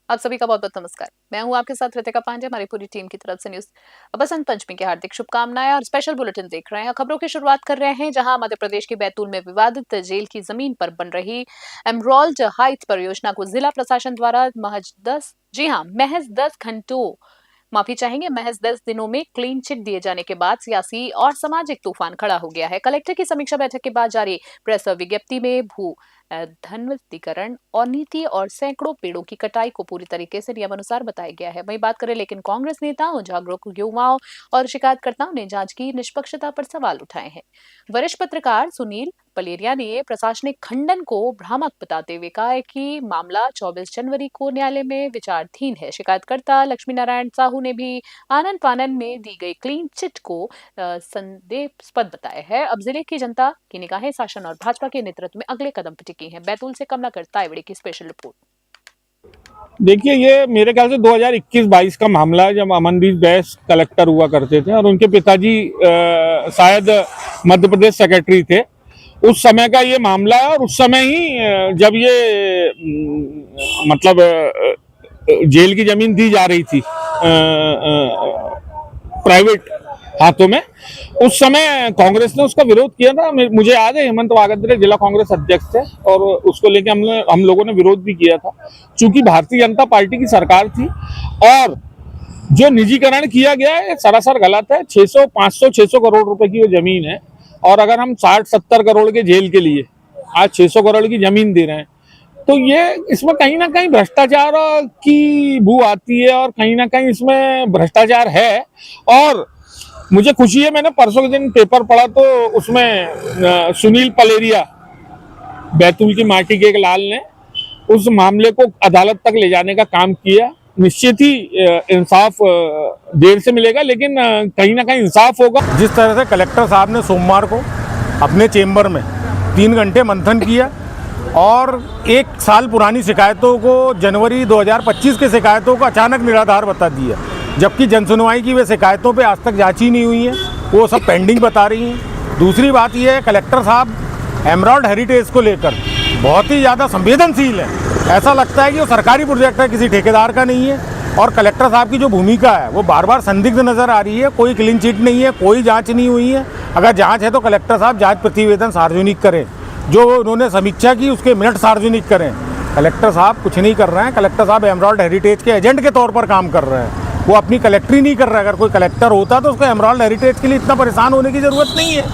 आप सभी का बहुत-बहुत नमस्कार। मैं हूँ आपके साथ रितिका पांडे, हमारी पूरी टीम की तरफ से न्यूज़ बसंत पंचमी की हार्दिक शुभकामनाएं और स्पेशल बुलेटिन देख रहे हैं। खबरों की शुरुआत कर रहे हैं जहां मध्य प्रदेश के बैतूल में विवादित जेल की जमीन पर बन रही एमराल्ड हाइट्स परियोजना को जिला प्रशासन द्वारा महज 10 घंटों माफी चाहेंगे। महज 10 दिनों में क्लीन चिट दिए जाने के बाद सियासी और सामाजिक तूफान खड़ा हो गया है। कलेक्टर की समीक्षा बैठक के बाद जारी प्रेस विज्ञप्ति में भू धनवंतीकरण और नीति और सैकड़ों पेड़ों की कटाई को पूरी तरीके से नियमानुसार बताया गया है। वही बात करें लेकिन कांग्रेस नेताओं, जागरूक युवाओं और शिकायतकर्ताओं ने जांच की निष्पक्षता पर सवाल उठाए हैं। वरिष्ठ पत्रकार सुनील पलेरिया ने प्रशासनिक खंडन को भ्रामक बताते हुए कहा है कि मामला 24 जनवरी को न्यायालय में विचाराधीन है। शिकायतकर्ता लक्ष्मी नारायण साहू ने भी आनन फानन में दी गई क्लीन चिट को संदेहास्पद बताया है। अब जिले की जनता की निगाहें शासन और भाजपा के नेतृत्व में अगले कदम पर टिकी हैं। बैतूल से कमलाकर तायवड़े की स्पेशल रिपोर्ट। देखिए, ये मेरे ख्याल से 2021-22 का मामला है, जब अमनदीप बैस कलेक्टर हुआ करते थे और उनके पिताजी शायद मध्य प्रदेश सेक्रेटरी थे। उस समय का ये मामला है और उस समय ही जब ये मतलब जेल की जमीन दी जा रही थी प्राइवेट हाथों में, उस समय कांग्रेस ने उसका विरोध किया था। मुझे याद है हेमंत वागदरे जिला कांग्रेस अध्यक्ष थे और उसको लेके हम लोगों ने विरोध भी किया था। चूंकि भारतीय जनता पार्टी की सरकार थी और जो निजीकरण किया गया है सरासर गलत है। 500 करोड़ रुपए की वो जमीन है और अगर हम 60-70 करोड़ के जेल के लिए आज 600 करोड़ की जमीन दे रहे हैं तो ये इसमें कहीं ना कहीं भ्रष्टाचार की बू आती है और कहीं ना कहीं इसमें भ्रष्टाचार है। और मुझे खुशी है, मैंने परसों के दिन पेपर पढ़ा तो उसमें सुनील पलेरिया बैतूल की माटी के एक लाल ने उस मामले को अदालत तक ले जाने का काम किया। निश्चित ही इंसाफ देर से मिलेगा लेकिन कहीं ना कहीं इंसाफ होगा। जिस तरह से कलेक्टर साहब ने सोमवार को अपने चेंबर में 3 घंटे मंथन किया और 1 साल पुरानी शिकायतों को, जनवरी 2025 के शिकायतों को अचानक निराधार बता दिया, जबकि जनसुनवाई की वे शिकायतों पे आज तक जांच ही नहीं हुई है, वो सब पेंडिंग बता रही हैं। दूसरी बात ये है, कलेक्टर साहब एमराल्ड हेरिटेज को लेकर बहुत ही ज़्यादा संवेदनशील है। ऐसा लगता है कि वो सरकारी प्रोजेक्ट है, किसी ठेकेदार का नहीं है। और कलेक्टर साहब की जो भूमिका है वो बार बार संदिग्ध नज़र आ रही है। कोई क्लीन चिट नहीं है, कोई जांच नहीं हुई है। अगर जांच है तो कलेक्टर साहब जांच प्रतिवेदन सार्वजनिक करें, जो उन्होंने समीक्षा की उसके मिनट सार्वजनिक करें। कलेक्टर साहब कुछ नहीं कर रहे हैं। कलेक्टर साहब एमराल्ड हेरिटेज के एजेंट के तौर पर काम कर रहे हैं, वो अपनी कलेक्टरी नहीं कर रहे। अगर कोई कलेक्टर होता तो उसको एमराल्ड हेरिटेज के लिए इतना परेशान होने की ज़रूरत नहीं है।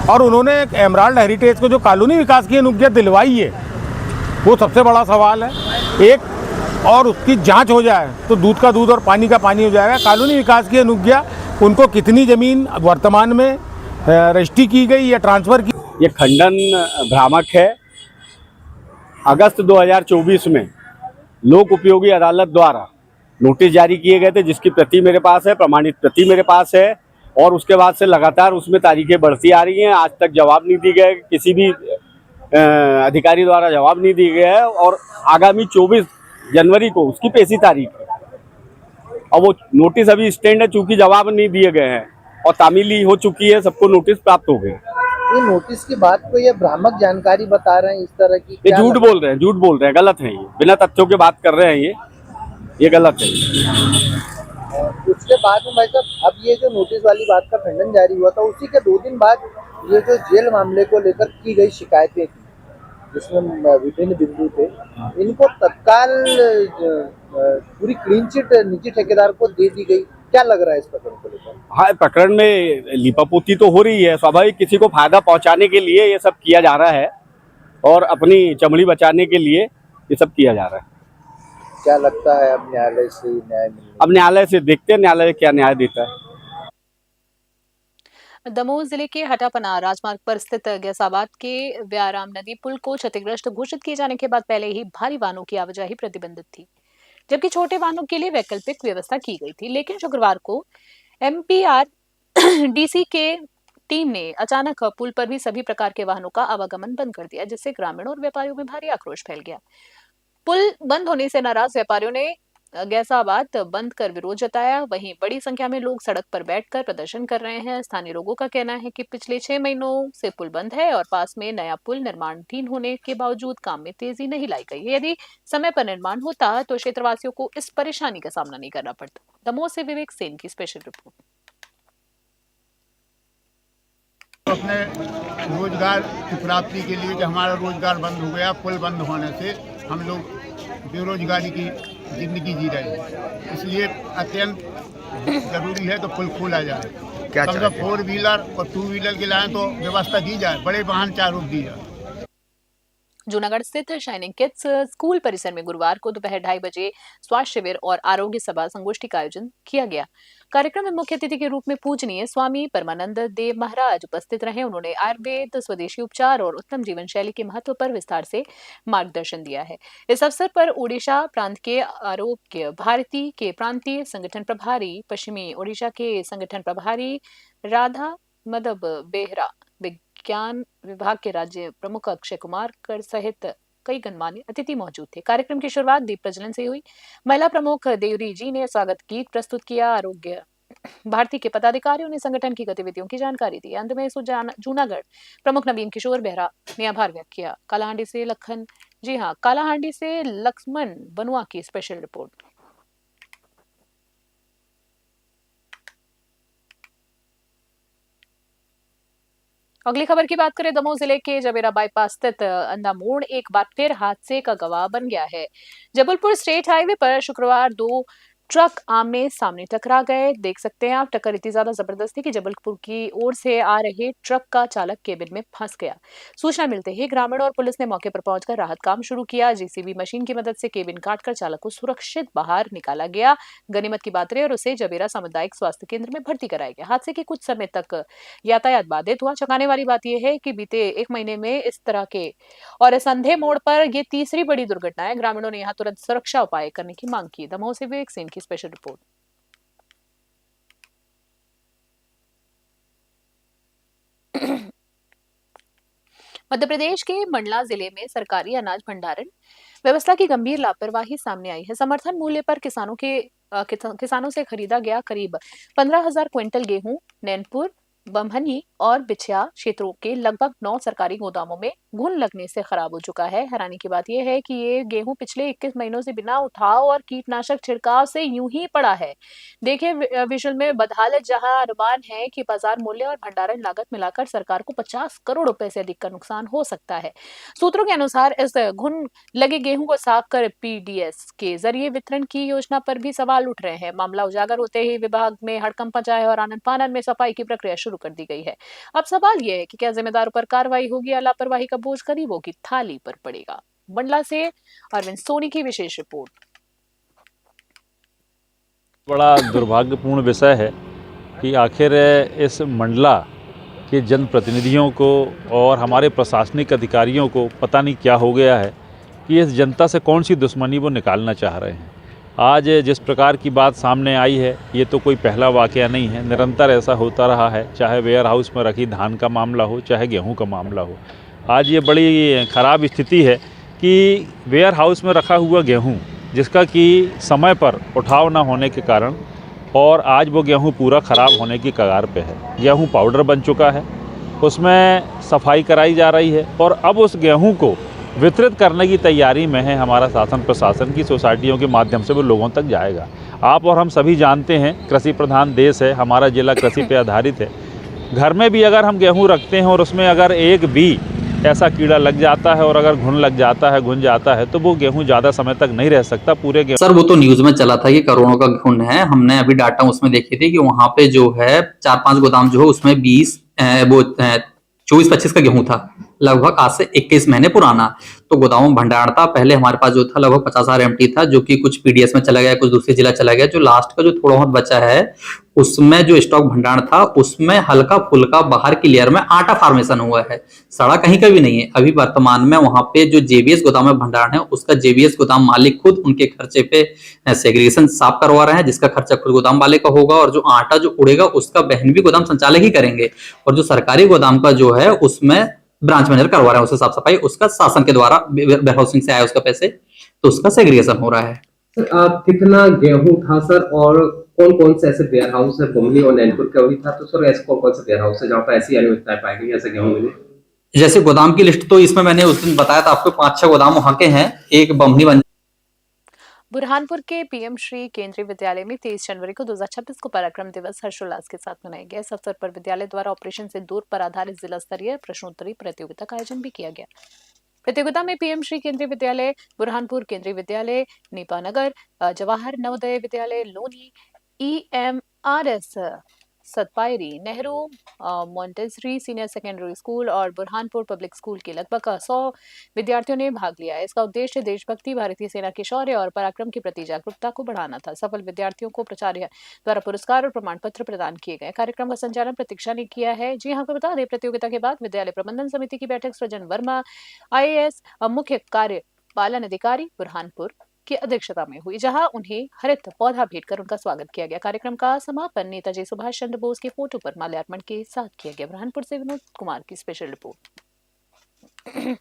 और उन्होंने एमराल्ड हेरिटेज को जो कॉलोनी विकास की अनुज्ञा दिलवाई है, वो सबसे बड़ा सवाल है। एक और उसकी जांच हो जाए तो दूध का दूध और पानी का पानी हो जाएगा। कॉलोनी विकास की अनुज्ञा, उनको कितनी ज़मीन वर्तमान में रजिस्ट्री की गई या ट्रांसफ़र की। ये खंडन भ्रामक है। अगस्त 2024 में लोक उपयोगी अदालत द्वारा नोटिस जारी किए गए थे, जिसकी प्रति मेरे पास है, प्रमाणित प्रति मेरे पास है। और उसके बाद से लगातार उसमें तारीखें बढ़ती आ रही हैं। आज तक जवाब नहीं दी गए, किसी भी अधिकारी द्वारा जवाब नहीं दिया गया है। और आगामी 24 जनवरी को उसकी पेशी तारीख है और वो नोटिस अभी स्टैंड है, चूंकि जवाब नहीं दिए गए हैं और तामीली हो चुकी है, सबको नोटिस प्राप्त हो गए। ये नोटिस की बात को ये भ्रामक जानकारी बता रहे हैं, इस तरह की ये झूठ बोल रहे हैं, गलत है। ये बिना तथ्यों के बात कर रहे हैं, ये गलत है। उसके बाद में भाई साहब, अब ये जो नोटिस वाली बात का खंडन जारी हुआ था, उसी के 2 दिन बाद ये जो जेल मामले को लेकर की गई शिकायतें थी, जिसमें विभिन्न बिंदु थे, इनको तत्काल पूरी क्लीन चिट निजी ठेकेदार को दे दी गई। क्या लग रहा है इस प्रकरण को लेकर? हाँ, प्रकरण में लिपापोती तो हो रही है, स्वाभाविक किसी को फायदा पहुंचाने के लिए ये सब किया जा रहा है और अपनी चमड़ी बचाने के लिए ये सब किया जा रहा है। क्या लगता है अब न्यायालय से न्याय मिलेगा? अब न्यायालय से देखते हैं न्यायालय क्या न्याय देता है। दमोह जिले के हटापना राजमार्ग पर स्थित गैसाबाद के व्याराम नदी पुल को क्षतिग्रस्त घोषित किए जाने के बाद पहले ही भारी वाहनों की आवाजाही प्रतिबंधित थी, जबकि छोटे वाहनों के लिए वैकल्पिक व्यवस्था की गई थी। लेकिन शुक्रवार को एमपीआरडीसी के टीम ने अचानक पुल पर भी सभी प्रकार के वाहनों का आवागमन बंद कर दिया, जिससे ग्रामीणों और व्यापारियों में भारी आक्रोश फैल गया। पुल बंद होने से नाराज व्यापारियों ने गैसाबाद बंद कर विरोध जताया। वहीं बड़ी संख्या में लोग सड़क पर बैठकर प्रदर्शन कर रहे हैं। स्थानीय लोगों का कहना है कि पिछले 6 महीनों से पुल बंद है और पास में नया पुल निर्माणाधीन होने के बावजूद काम में तेजी नहीं लाई गई है। यदि समय पर निर्माण होता तो क्षेत्रवासियों को इस परेशानी का सामना नहीं करना पड़ता। दमोह से विवेक सेन की स्पेशल रिपोर्ट। अपने रोजगार की प्राप्ति के लिए कि हमारा रोजगार बंद हो गया, पुल बंद होने से हम लोग बेरोजगारी की जिंदगी जी रहे हैं, इसलिए अत्यंत जरूरी है तो पुल खोला जाए। क्या कम से कम 4 व्हीलर और 2 व्हीलर के लाए तो व्यवस्था दी जाए, बड़े वाहन चारों दी जाए। जूनागढ़ स्थित शाइनिंग किड्स स्कूल परिसर में गुरुवार को दोपहर 2:30 बजे स्वास्थ्य शिविर और आरोग्य सभा संगोष्ठी का आयोजन किया गया। कार्यक्रम में मुख्य अतिथि के रूप में पूजनीय स्वामी परमानंद देव महाराज उपस्थित रहे। उन्होंने आयुर्वेद, स्वदेशी उपचार और उत्तम जीवन शैली के महत्व पर विस्तार से मार्गदर्शन दिया है। इस अवसर पर ओडिशा प्रांत के आरोग्य भारती के प्रांतीय संगठन प्रभारी, पश्चिमी ओडिशा के संगठन प्रभारी राधा मदब बेहरा, विज्ञान विभाग के राज्य प्रमुख अक्षय कुमार कर सहित कई गणमान्य अतिथि मौजूद थे। कार्यक्रम की शुरुआत दीप प्रज्वलन से हुई। महिला प्रमुख देवरी जी ने स्वागत गीत प्रस्तुत किया। आरोग्य भारती के पदाधिकारियों ने संगठन की गतिविधियों की जानकारी दी। अंत में जूनागढ़ प्रमुख नवीन किशोर बेहरा ने आभार व्यक्त किया। कालाहांडी से लक्ष्मण बनुआ की स्पेशल रिपोर्ट। अगली खबर की बात करें, दमोह जिले के जबेरा बाईपास स्थित अंधा मोड़ एक बार फिर हादसे का गवाह बन गया है। जबलपुर स्टेट हाईवे पर शुक्रवार 2 ट्रक आमने सामने टकरा गए। देख सकते हैं आप, टक्कर इतनी ज्यादा जबरदस्त थी कि जबलपुर की ओर से आ रहे ट्रक का चालक केबिन में फंस गया। सूचना मिलते ही ग्रामीण और पुलिस ने मौके पर पहुंचकर राहत काम शुरू किया। जेसीबी मशीन की मदद से केबिन काटकर चालक को सुरक्षित बाहर निकाला गया। गनीमत की बात रही और उसे जबेरा सामुदायिक स्वास्थ्य केंद्र में भर्ती कराया गया। हादसे के कुछ समय तक यातायात बाधित हुआ। चौंकाने वाली बात यह है कि बीते 1 महीने में इस तरह के और इस अंधे मोड़ पर यह तीसरी बड़ी दुर्घटना है। ग्रामीणों ने यहाँ तुरंत सुरक्षा उपाय करने की मांग की। दमोह से विवेक सेन की स्पेशल रिपोर्ट। मध्य प्रदेश के मंडला जिले में सरकारी अनाज भंडारण व्यवस्था की गंभीर लापरवाही सामने आई है। समर्थन मूल्य पर किसानों से खरीदा गया करीब 15,000 क्विंटल गेहूं नैनपुर, बम्हनी और बिछिया क्षेत्रों के लगभग 9 सरकारी गोदामों में घुन लगने से खराब हो चुका है। हैरानी की बात यह है कि ये गेहूं पिछले 21 महीनों से बिना उठाव और कीटनाशक छिड़काव से यूं ही पड़ा है। देखिए विजुअल में बदहालत, जहां अनुमान है कि बाजार मूल्य और भंडारण लागत मिलाकर सरकार को 50 करोड़ रुपए से अधिक का नुकसान हो सकता है। सूत्रों के अनुसार इस घुन लगे गेहूं को साफ कर पीडीएस के जरिए वितरण की योजना पर भी सवाल उठ रहे हैं। मामला उजागर होते ही विभाग में हड़कंप मचा है और आनन फानन में सफाई की प्रक्रिया शुरू कर दी गई है। अब सवाल यह है कि क्या जिम्मेदारों पर कार्रवाई होगी या लापरवाही का बोझ गरीबों की थाली पर पड़ेगा। मंडला से अरविंद सोनी की विशेष रिपोर्ट। बड़ा दुर्भाग्यपूर्ण विषय है कि आखिर इस मंडला के जनप्रतिनिधियों को और हमारे प्रशासनिक अधिकारियों को पता नहीं क्या हो गया है कि इस जनता से कौन सी दुश्मनी वो निकालना चाह रहे हैं। आज जिस प्रकार की बात सामने आई है, ये तो कोई पहला वाकया नहीं है, निरंतर ऐसा होता रहा है, चाहे वेयर हाउस में रखी धान का मामला हो, चाहे गेहूं का मामला हो। आज ये बड़ी ख़राब स्थिति है कि वेयर हाउस में रखा हुआ गेहूं, जिसका कि समय पर उठाव न होने के कारण और आज वो गेहूं पूरा ख़राब होने की कगार पे है। गेहूं पाउडर बन चुका है, उसमें सफाई कराई जा रही है और अब उस गेहूं को वितरित करने की तैयारी में है हमारा शासन प्रशासन की सोसाइटियों के माध्यम से वो लोगों तक जाएगा। आप और हम सभी जानते हैं कृषि प्रधान देश है, हमारा जिला कृषि पे आधारित है। घर में भी अगर हम गेहूं रखते हैं और उसमें अगर एक भी ऐसा कीड़ा लग जाता है और अगर घुन लग जाता है, घुन जाता है, तो वो गेहूं ज़्यादा समय तक नहीं रह सकता। पूरे गेहूं सर वो तो न्यूज में चला था कि करोड़ों का घुन है। हमने अभी डाटा उसमें देखी थी कि वहां पे जो है 4-5 गोदाम जो है उसमें 24-25 का गेहूं था, लगभग आज से 21 महीने पुराना। तो गोदामों में भंडारण था। पहले हमारे पास जो था लगभग 50,000 एमटी था, जो कि कुछ पीडीएस में चला गया, कुछ दूसरे जिला चला गया। जो लास्ट का जो थोड़ा बहुत बचा है उसमें जो स्टॉक भंडारण था उसमें हल्का फुल्का बाहर की लेयर में आटा फॉर्मेशन हुआ है, सड़ा कहीं का भी नहीं है। अभी वर्तमान में वहां पे जो जेबीएस गोदाम में भंडारण है उसका जेबीएस गोदाम मालिक खुद उनके खर्चे पे सेग्रीगेशन साफ करवा रहे हैं, जिसका खर्चा खुद गोदाम वाले का होगा और जो आटा जो उड़ेगा उसका वहन भी गोदाम संचालक ही करेंगे। और जो सरकारी गोदाम का जो है उसमें ब्रांच मैनेजर करवा रहे हैं उससे साफ सफाई, उसका शासन के द्वारा वेयर हाउसिंग से आया उसका पैसे, तो उसका सेग्रीगेशन हो रहा है। सर कितना गेहूं था सर, और कौन कौन से ऐसे वेयर हाउस है बुमनी और नैनपुर का भी था, तो सर ऐसे कौन कौन से वेयर हाउस है जहाँ पर ऐसी अनियमितताएं पाई गई, ऐसे गेहूं मिले? जैसे गोदाम की लिस्ट तो इसमें मैंने उस दिन बताया था आपको, 5-6 गोदाम वहां के हैं। एक बमनी बुरहानपुर के पीएम श्री केंद्रीय विद्यालय में 23 जनवरी को 2026 को पराक्रम दिवस हर्षोल्लास के साथ मनाया गया। इस अवसर पर विद्यालय द्वारा ऑपरेशन से दूर पर आधारित जिला स्तरीय प्रश्नोत्तरी प्रतियोगिता का आयोजन भी किया गया। प्रतियोगिता में पीएम श्री केंद्रीय विद्यालय बुरहानपुर, केंद्रीय विद्यालय नीपानगर, Jawahar Navodaya Vidyalaya Loni, EMRS Satpayri, Nehru Montessori senior secondary school और बुरहानपुर पब्लिक स्कूल के लगभग 100 विद्यार्थियों ने भाग लिया। इसका उद्देश्य देशभक्ति, भारतीय सेना के शौर्य और पराक्रम के प्रति जागरूकता को बढ़ाना था। सफल विद्यार्थियों को प्राचार्य द्वारा पुरस्कार और प्रमाण पत्र प्रदान किए गए। कार्यक्रम का संचालन प्रतीक्षा ने किया है। जी हाँ, आपको बता दें, प्रतियोगिता के बाद विद्यालय प्रबंधन समिति की बैठक सृजन वर्मा IAS मुख्य कार्यपालन अधिकारी बुरहानपुर की अध्यक्षता में हुई, जहां उन्हें हरित पौधा भेंट कर उनका स्वागत किया गया। कार्यक्रम का समापन नेताजी सुभाष चंद्र बोस के फोटो पर माल्यार्पण के साथ किया गया। बुरहानपुर से विनोद कुमार की स्पेशल रिपोर्ट।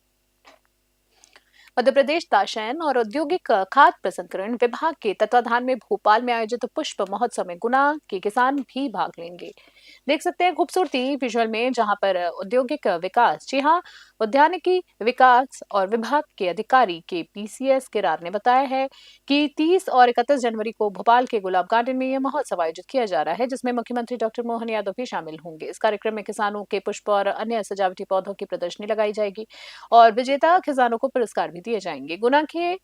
मध्य प्रदेश दाशयन और औद्योगिक खाद्य प्रसंस्करण विभाग के तत्वाधान में भोपाल में आयोजित पुष्प महोत्सव में गुना के किसान भी भाग लेंगे। देख सकते हैं खूबसूरती विजुअल में, जहां पर औद्योगिक विकास, जी हाँ, उद्यानिकी विकास और विभाग के अधिकारी के PCS किरार ने बताया है कि 30 और 31 जनवरी को भोपाल के गुलाब गार्डन में यह महोत्सव आयोजित किया जा रहा है, जिसमें मुख्यमंत्री डॉक्टर मोहन यादव भी शामिल होंगे। इस कार्यक्रम में किसानों के पुष्प और अन्य सजावटी पौधों की प्रदर्शनी लगाई जाएगी और विजेता किसानों को पुरस्कार भी दिए जाएंगे। गुना के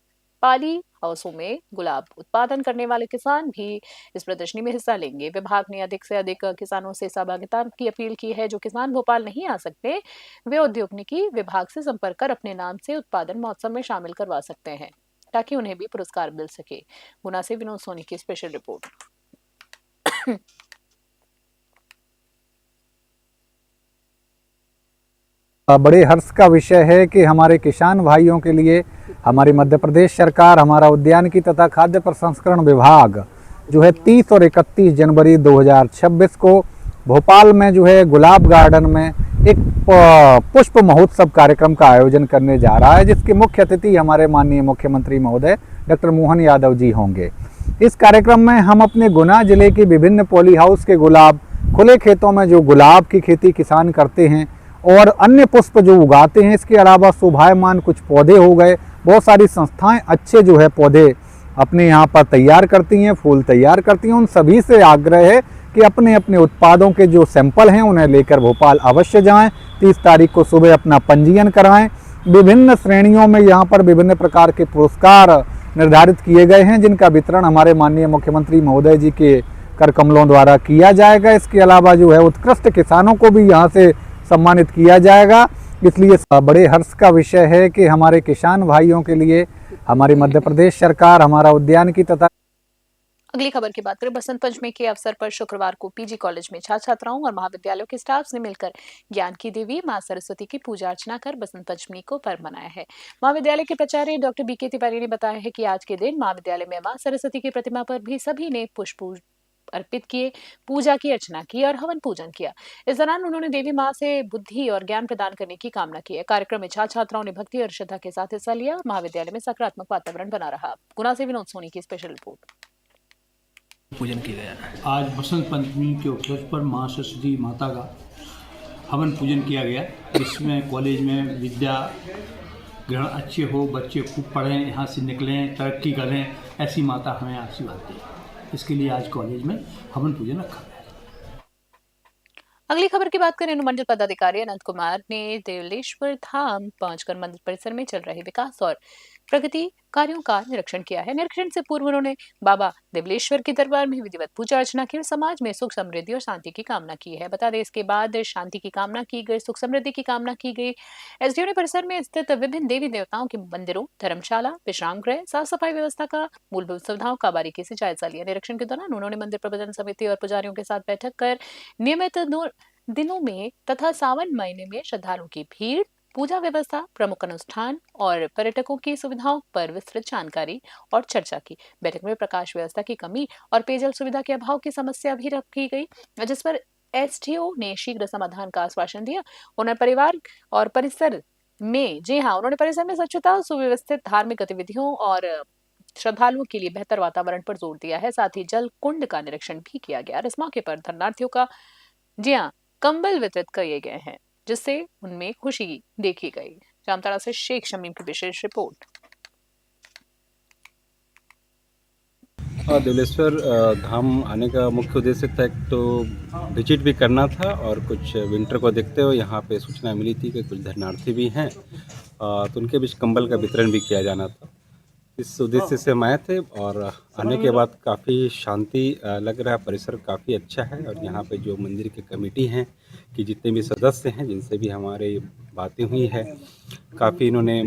पाली हाउसों में गुलाब उत्पादन करने वाले किसान भी इस प्रदर्शनी में हिस्सा लेंगे। विभाग ने अधिक से अधिक किसानों से सहभागिता की अपील की है। जो किसान भोपाल नहीं आ सकते, वे औद्योगिकी विभाग से संपर्क कर अपने नाम से उत्पादन महोत्सव में शामिल करवा सकते हैं, ताकि उन्हें भी पुरस्कार मिल सके। गुना से विनोद सोनी की स्पेशल रिपोर्ट। बड़े हर्ष का विषय है कि हमारे किसान भाइयों के लिए हमारी मध्य प्रदेश सरकार, हमारा उद्यानिकी तथा खाद्य प्रसंस्करण विभाग जो है 30 और 31 जनवरी 2026 को भोपाल में जो है गुलाब गार्डन में एक पुष्प महोत्सव कार्यक्रम का आयोजन करने जा रहा है, जिसके मुख्य अतिथि हमारे माननीय मुख्यमंत्री महोदय डॉक्टर मोहन यादव जी होंगे। इस कार्यक्रम में हम अपने गुना जिले के विभिन्न पॉली हाउस के गुलाब, खुले खेतों में जो गुलाब की खेती किसान करते हैं और अन्य पुष्प जो उगाते हैं, इसके अलावा शोभायमान कुछ पौधे हो गए, बहुत सारी संस्थाएं अच्छे जो है पौधे अपने यहाँ पर तैयार करती हैं, फूल तैयार करती हैं। उन सभी से आग्रह है कि अपने अपने उत्पादों के जो सैंपल हैं उन्हें लेकर भोपाल अवश्य जाएं। 30 तारीख को सुबह अपना पंजीयन कराएं। विभिन्न श्रेणियों में यहाँ पर विभिन्न प्रकार के पुरस्कार निर्धारित किए गए हैं, जिनका वितरण हमारे माननीय मुख्यमंत्री महोदय जी के कर कमलों द्वारा किया जाएगा। इसके अलावा जो है उत्कृष्ट किसानों को भी यहाँ से सम्मानित किया जाएगा। इसलिए बड़े हर्ष का विषय है कि हमारे किसान भाइयों के लिए हमारी मध्य प्रदेश सरकार, हमारा उद्यानिकी तथा। अगली खबर की बात करें। बसंत पंचमी के अवसर पर शुक्रवार को PG कॉलेज में छात्र छात्राओं और महाविद्यालयों के स्टाफ ने मिलकर ज्ञान की देवी मां सरस्वती की पूजा अर्चना कर बसंत पंचमी को पर्व मनाया है। महाविद्यालय के प्राचार्य डॉक्टर BK तिवारी ने बताया है कि आज के दिन महाविद्यालय में मां सरस्वती की प्रतिमा पर भी सभी ने पुष्प अर्पित किए, पूजा की अर्चना की और हवन पूजन किया। इस दौरान उन्होंने देवी मां से बुद्धि और ज्ञान प्रदान करने की कामना की है। कार्यक्रम में छात्र छात्राओं ने भक्ति और श्रद्धा के साथ हिस्सा लिया और महाविद्यालय में सकारात्मक वातावरण बना रहा। गुना से विनोद सोनी की स्पेशल रिपोर्ट। पूजन किया गया। आज बसंत पंचमी के अवसर पर मां सरस्वती माता का हवन पूजन किया गया, जिसमें कॉलेज में विद्या ग्रहण अच्छे हो, बच्चे खूब पढ़ें, यहाँ से निकलें, तरक्की करें, ऐसी माता हमें आशीर्वाद दें। इसके लिए आज कॉलेज में हवन पूजन रखा गया। अगली खबर की बात करें। अनुमंडल पदाधिकारी अनंत कुमार ने देवलेश्वर धाम पहुंचकर मंदिर परिसर में चल रहे विकास और प्रगति कार्यों का निरीक्षण किया है। निरीक्षण से पूर्व उन्होंने बाबा देवलेश्वर के दरबार में विधिवत पूजा अर्चना की और समाज में सुख समृद्धि और शांति की कामना की है। बता दें, इसके बाद शांति की कामना की गई, सुख समृद्धि की कामना की गई। SDO ने परिसर में स्थित विभिन्न देवी देवताओं के मंदिरों, धर्मशाला, विश्राम गृह, साफ सफाई व्यवस्था का मूलभूत सुविधाओं का बारीकी से जायजा लिया। निरीक्षण के दौरान उन्होंने मंदिर प्रबंधन समिति और पुजारियों के साथ बैठक कर नियमित दिनों में तथा सावन महीने में श्रद्धालुओं की भीड़, पूजा व्यवस्था, प्रमुख अनुष्ठान और पर्यटकों की सुविधाओं पर विस्तृत जानकारी और चर्चा की। बैठक में प्रकाश व्यवस्था की कमी और पेयजल सुविधा के अभाव की समस्या भी रखी गई, जिस पर SDO ने शीघ्र समाधान का आश्वासन दिया। उन्होंने परिवार और परिसर में, जी हाँ, उन्होंने परिसर में स्वच्छता, सुव्यवस्थित धार्मिक गतिविधियों और श्रद्धालुओं के लिए बेहतर वातावरण पर जोर दिया है। साथ ही जल कुंड का निरीक्षण भी किया गया और इस मौके पर धर्मार्थियों का कंबल वितरित किए गए हैं, जिससे उनमें खुशी देखी गई। जामताड़ा से शेख शमीम की विशेष रिपोर्ट। देवलेश्वर धाम आने का मुख्य उद्देश्य था, एक तो विजिट भी करना था और कुछ विंटर को देखते हुए यहाँ पे सूचना मिली थी कि कुछ धर्मार्थी भी हैं, तो उनके बीच कंबल का वितरण भी किया जाना था। इस उद्देश्य से हम आए थे और आने के बाद काफ़ी शांति लग रहा है, परिसर काफ़ी अच्छा है और यहाँ पे जो मंदिर की कमेटी हैं कि जितने भी सदस्य हैं जिनसे भी हमारे बातें हुई है, काफ़ी इन्होंने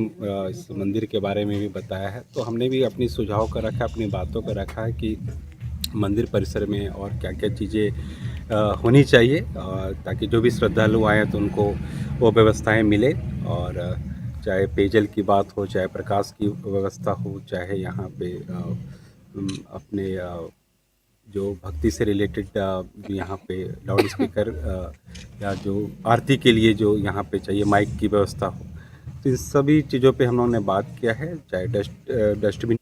इस मंदिर के बारे में भी बताया है। तो हमने भी अपनी सुझाव का रखा, अपनी बातों का रखा है कि मंदिर परिसर में और क्या क्या चीज़ें होनी चाहिए ताकि जो भी श्रद्धालु आएँ तो उनको वो व्यवस्थाएं मिले, और चाहे पेयजल की बात हो, चाहे प्रकाश की व्यवस्था हो, चाहे यहाँ पे अपने जो भक्ति से रिलेटेड यहाँ पे लाउड स्पीकर या जो आरती के लिए जो यहाँ पे चाहिए माइक की व्यवस्था हो, तो इन सभी चीज़ों पे हम लोगों ने बात किया है। चाहे डस्टबिन।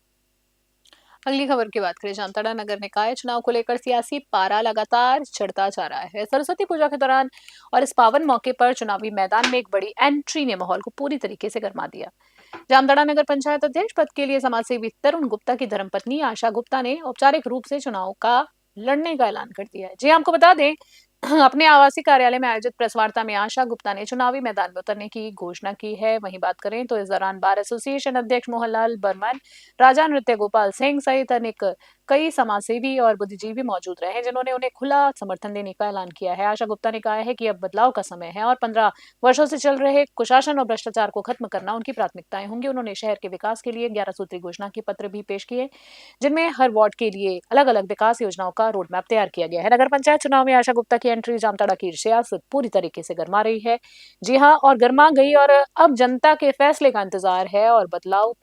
अगली खबर की बात करें, जामताड़ा नगर निकाय चुनाव को लेकर सियासी पारा लगातार चढ़ता जा रहा है। सरस्वती पूजा के दौरान और इस पावन मौके पर चुनावी मैदान में एक बड़ी एंट्री ने माहौल को पूरी तरीके से गरमा दिया। जामताड़ा नगर पंचायत अध्यक्ष पद के लिए समाजसेवी तरुण गुप्ता की धर्मपत्नी आशा गुप्ता ने औपचारिक रूप से चुनाव का लड़ने का ऐलान कर दिया है। जी, आपको बता दें, अपने आवासीय कार्यालय में आयोजित प्रेस वार्ता में आशा गुप्ता ने चुनावी मैदान में उतरने की घोषणा की है। वहीं बात करें तो इस दौरान बार एसोसिएशन अध्यक्ष मोहनलाल बर्मन, राजा नृत्य गोपाल सिंह सहित अनेक कई समाजसेवी और बुद्धिजीवी मौजूद रहे हैं, जिन्होंने उन्हें खुला समर्थन देने का ऐलान किया है। आशा गुप्ता ने कहा है कि अब बदलाव का समय है और 15 वर्षों से चल रहे कुशासन और भ्रष्टाचार को खत्म करना उनकी प्राथमिकताएं होंगी। उन्होंने शहर के विकास के लिए 11 सूत्री घोषणा के पत्र भी पेश किए, जिनमें हर वार्ड के लिए अलग अलग विकास योजनाओं का रोड मैप तैयार किया गया है। नगर पंचायत चुनाव में आशा गुप्ता की एंट्री जामताड़ा की सियासत पूरी तरीके से गरमा रही है। जी हाँ, और गरमा गई और अब जनता के फैसले का इंतजार है और बदलाव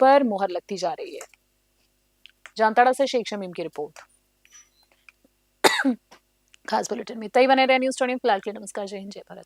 पर मुहर लगती जा रही है। जामताड़ा से शेख शमीम की रिपोर्ट। खास बुलेटिन में तय बने रहे न्यूज़ 20 फिलहाल के लिए नमस्कार, जय हिंद, जय भारत।